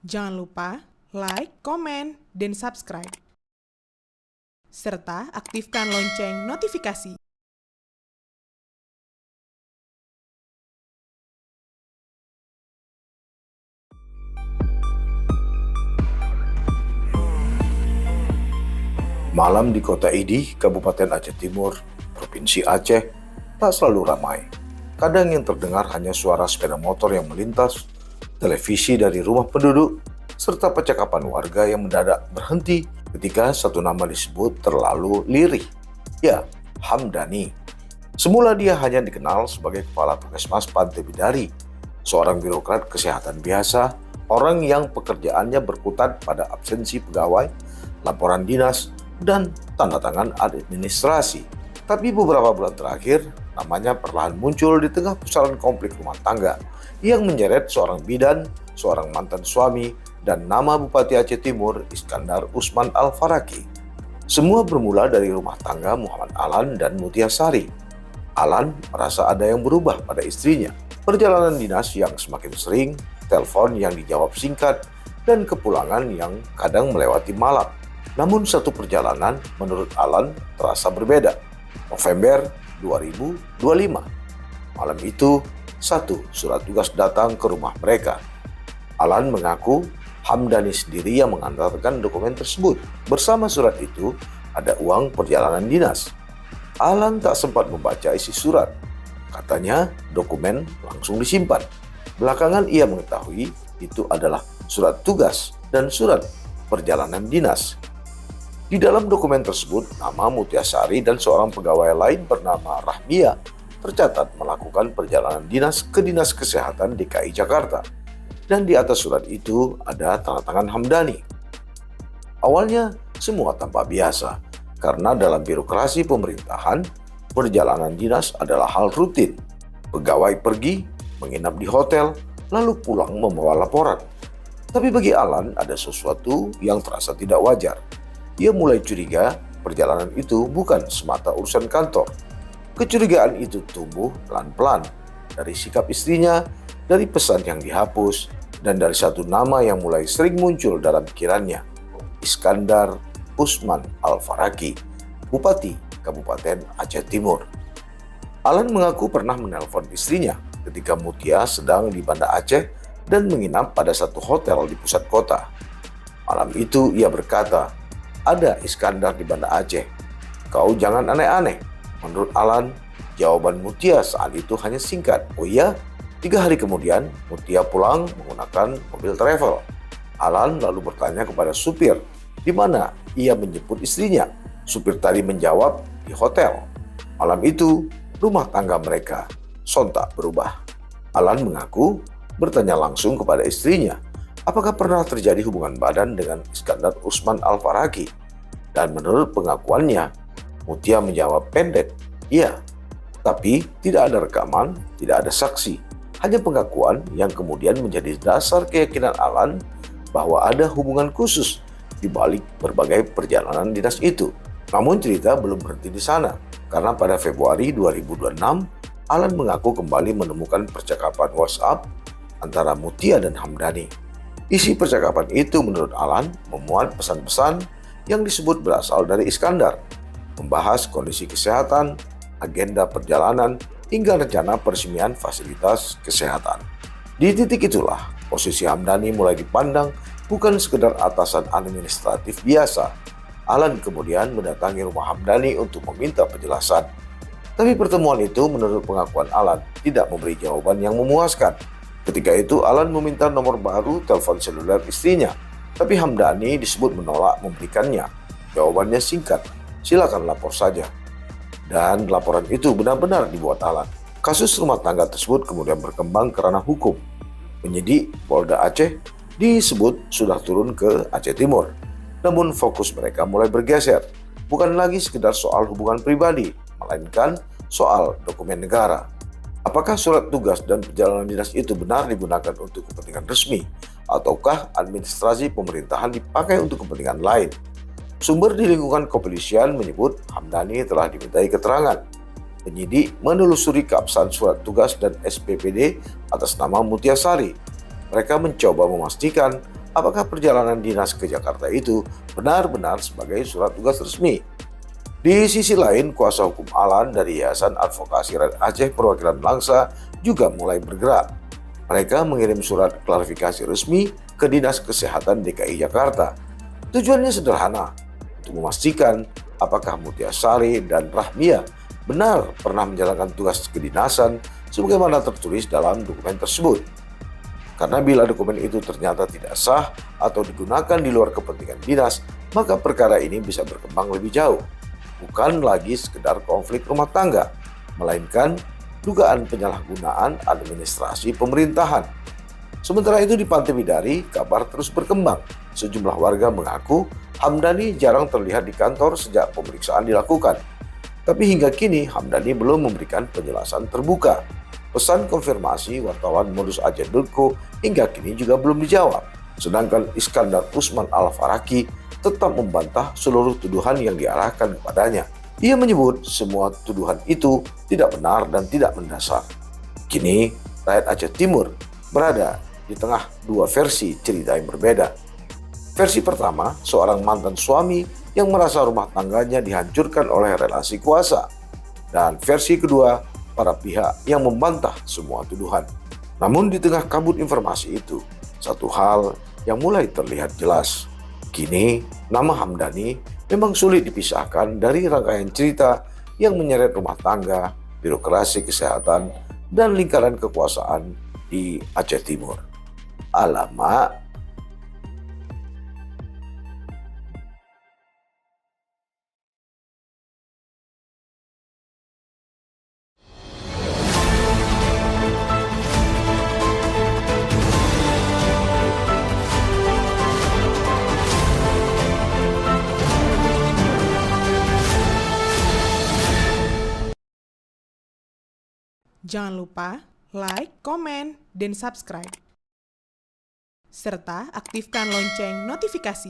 Jangan lupa like, komen, dan subscribe. Serta aktifkan lonceng notifikasi. Malam di kota Idi, Kabupaten Aceh Timur, Provinsi Aceh, tak selalu ramai. Kadang yang terdengar hanya suara sepeda motor yang melintas, televisi dari rumah penduduk, serta percakapan warga yang mendadak berhenti ketika satu nama disebut terlalu lirih. Ya, Hamdani. Semula dia hanya dikenal sebagai kepala Puskesmas Pantai Bidari, seorang birokrat kesehatan biasa, orang yang pekerjaannya berkutat pada absensi pegawai, laporan dinas, dan tanda tangan administrasi. Tapi beberapa bulan terakhir, namanya perlahan muncul di tengah pusaran konflik rumah tangga yang menyeret seorang bidan, seorang mantan suami, dan nama Bupati Aceh Timur Iskandar Usman Al-Faraki. Semua bermula dari rumah tangga Muhammad Alan dan Mutia Sari. Alan merasa ada yang berubah pada istrinya. Perjalanan dinas yang semakin sering, telepon yang dijawab singkat, dan kepulangan yang kadang melewati malam. Namun satu perjalanan menurut Alan terasa berbeda. November 2025. Malam itu, satu surat tugas datang ke rumah mereka. Alan mengaku Hamdani sendiri yang mengantarkan dokumen tersebut. Bersama surat itu, ada uang perjalanan dinas. Alan tak sempat membaca isi surat. Katanya dokumen langsung disimpan. Belakangan ia mengetahui itu adalah surat tugas dan surat perjalanan dinas. Di dalam dokumen tersebut, nama Mutia Sari dan seorang pegawai lain bernama Rahmia tercatat melakukan perjalanan dinas ke Dinas Kesehatan DKI Jakarta. Dan di atas surat itu ada tanda tangan Hamdani. Awalnya semua tampak biasa, karena dalam birokrasi pemerintahan, perjalanan dinas adalah hal rutin. Pegawai pergi, menginap di hotel, lalu pulang membawa laporan. Tapi bagi Alan ada sesuatu yang terasa tidak wajar. Ia mulai curiga perjalanan itu bukan semata urusan kantor. Kecurigaan itu tumbuh pelan-pelan dari sikap istrinya, dari pesan yang dihapus, dan dari satu nama yang mulai sering muncul dalam pikirannya, Iskandar Usman Al-Faraki, Bupati Kabupaten Aceh Timur. Alan mengaku pernah menelpon istrinya ketika Mutia sedang di Banda Aceh dan menginap pada satu hotel di pusat kota. Malam itu ia berkata, "Ada Iskandar di Banda Aceh. Kau jangan aneh-aneh." Menurut Alan, jawaban Mutia saat itu hanya singkat, "Oh iya?" 3 hari kemudian, Mutia pulang menggunakan mobil travel. Alan lalu bertanya kepada supir, di mana ia menjemput istrinya. Supir tadi menjawab, di hotel. Malam itu, rumah tangga mereka sontak berubah. Alan mengaku bertanya langsung kepada istrinya, apakah pernah terjadi hubungan badan dengan Iskandar Usman Al-Faraki? Dan menurut pengakuannya, Mutia menjawab pendek, iya. Tapi tidak ada rekaman, tidak ada saksi. Hanya pengakuan yang kemudian menjadi dasar keyakinan Alan bahwa ada hubungan khusus di balik berbagai perjalanan dinas itu. Namun cerita belum berhenti di sana, karena pada Februari 2026, Alan mengaku kembali menemukan percakapan WhatsApp antara Mutia dan Hamdani. Isi percakapan itu menurut Alan memuat pesan-pesan yang disebut berasal dari Iskandar, membahas kondisi kesehatan, agenda perjalanan, hingga rencana peresmian fasilitas kesehatan. Di titik itulah, posisi Hamdani mulai dipandang bukan sekedar atasan administratif biasa. Alan kemudian mendatangi rumah Hamdani untuk meminta penjelasan. Tapi pertemuan itu menurut pengakuan Alan tidak memberi jawaban yang memuaskan. Ketika itu Alan meminta nomor baru telepon seluler istrinya, tapi Hamdani disebut menolak memberikannya. Jawabannya singkat, silakan lapor saja. Dan laporan itu benar-benar dibuat Alan. Kasus rumah tangga tersebut kemudian berkembang ke ranah hukum. Penyidik Polda Aceh disebut sudah turun ke Aceh Timur. Namun fokus mereka mulai bergeser, bukan lagi sekedar soal hubungan pribadi, melainkan soal dokumen negara. Apakah surat tugas dan perjalanan dinas itu benar digunakan untuk kepentingan resmi, ataukah administrasi pemerintahan dipakai untuk kepentingan lain? Sumber di lingkungan kepolisian menyebut Hamdani telah dimintai keterangan. Penyidik menelusuri keabsahan surat tugas dan SPPD atas nama Mutia Sari. Mereka mencoba memastikan apakah perjalanan dinas ke Jakarta itu benar-benar sebagai surat tugas resmi. Di sisi lain, kuasa hukum Alan dari Yayasan Advokasi Rakyat Aceh Perwakilan Langsa juga mulai bergerak. Mereka mengirim surat klarifikasi resmi ke Dinas Kesehatan DKI Jakarta. Tujuannya sederhana, untuk memastikan apakah Mutiasari dan Rahmia benar pernah menjalankan tugas kedinasan sebagaimana tertulis dalam dokumen tersebut. Karena bila dokumen itu ternyata tidak sah atau digunakan di luar kepentingan dinas, maka perkara ini bisa berkembang lebih jauh. Bukan lagi sekedar konflik rumah tangga, melainkan dugaan penyalahgunaan administrasi pemerintahan. Sementara itu di Pantai Bidari, kabar terus berkembang. Sejumlah warga mengaku Hamdani jarang terlihat di kantor sejak pemeriksaan dilakukan. Tapi hingga kini Hamdani belum memberikan penjelasan terbuka. Pesan konfirmasi wartawan Modus Aceh.co hingga kini juga belum dijawab. Sedangkan Iskandar Usman Al-Faraki tetap membantah seluruh tuduhan yang diarahkan kepadanya. Ia menyebut semua tuduhan itu tidak benar dan tidak mendasar. Kini, rakyat Aceh Timur berada di tengah dua versi cerita yang berbeda. Versi pertama, seorang mantan suami yang merasa rumah tangganya dihancurkan oleh relasi kuasa. Dan versi kedua, para pihak yang membantah semua tuduhan. Namun di tengah kabut informasi itu, satu hal yang mulai terlihat jelas. Kini, nama Hamdani memang sulit dipisahkan dari rangkaian cerita yang menyeret rumah tangga, birokrasi kesehatan, dan lingkaran kekuasaan di Aceh Timur. Alamak. Jangan lupa like, komen, dan subscribe. Serta aktifkan lonceng notifikasi.